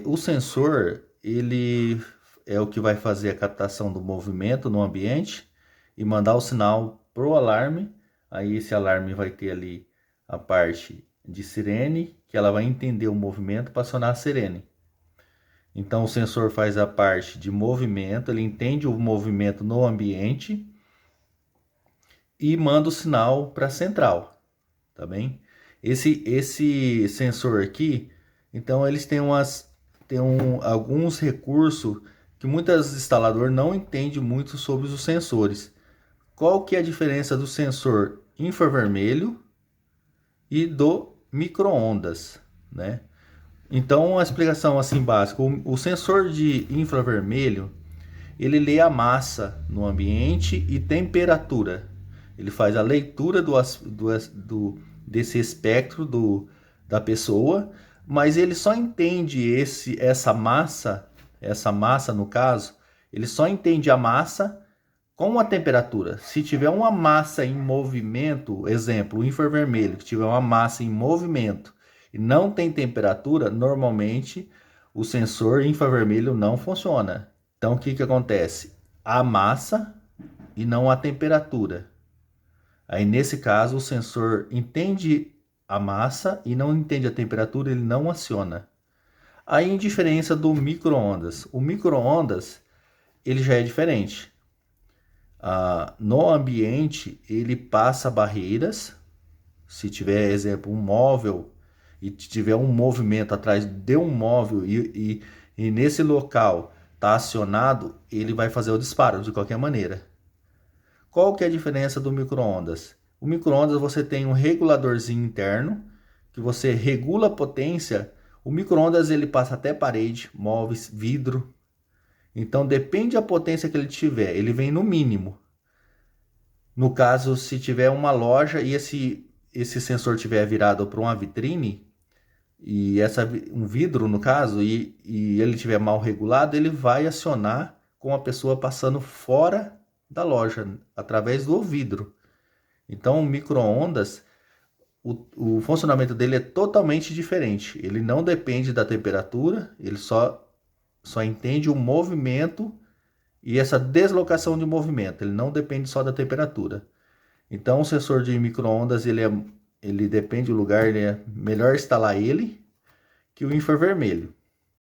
O sensor, ele é o que vai fazer a captação do movimento no ambiente e mandar o sinal pro alarme. Aí esse alarme vai ter ali a parte de sirene, que ela vai entender o movimento para acionar a sirene. Então o sensor faz a parte de movimento, ele entende o movimento no ambiente e manda o sinal para a central, tá bem? Esse sensor aqui, então eles têm alguns recursos que muitas instaladoras não entendem muito sobre os sensores. Qual que é a diferença do sensor infravermelho e do micro-ondas, né? Então, a explicação assim básica, o sensor de infravermelho, ele lê a massa no ambiente e temperatura. Ele faz a leitura desse espectro da pessoa, mas ele só entende essa massa no caso, ele só entende a massa com a temperatura. Se tiver uma massa em movimento, exemplo, o infravermelho, que tiver uma massa em movimento e não tem temperatura, normalmente o sensor infravermelho não funciona. Então o que que acontece? A massa e não a temperatura. Aí nesse caso o sensor entende a massa e não entende a temperatura, ele não aciona. Aí em diferença do micro-ondas. O micro-ondas ele já é diferente. No ambiente ele passa barreiras. Se tiver, exemplo, um móvel e tiver um movimento atrás de um móvel e nesse local está acionado, ele vai fazer o disparo de qualquer maneira. Qual que é a diferença do micro-ondas? O micro-ondas você tem um reguladorzinho interno que você regula a potência. O micro-ondas ele passa até parede, móveis, vidro. Então depende da potência que ele tiver, ele vem no mínimo. No caso, se tiver uma loja e esse sensor tiver virado para uma vitrine, um vidro no caso, e ele tiver mal regulado, ele vai acionar com a pessoa passando fora da loja, através do vidro. Então o micro-ondas, o funcionamento dele é totalmente diferente. Ele não depende da temperatura, ele só entende o movimento e essa deslocação de movimento. Ele não depende só da temperatura. Então o sensor de micro-ondas ele depende do lugar, ele é melhor instalar ele que o infravermelho.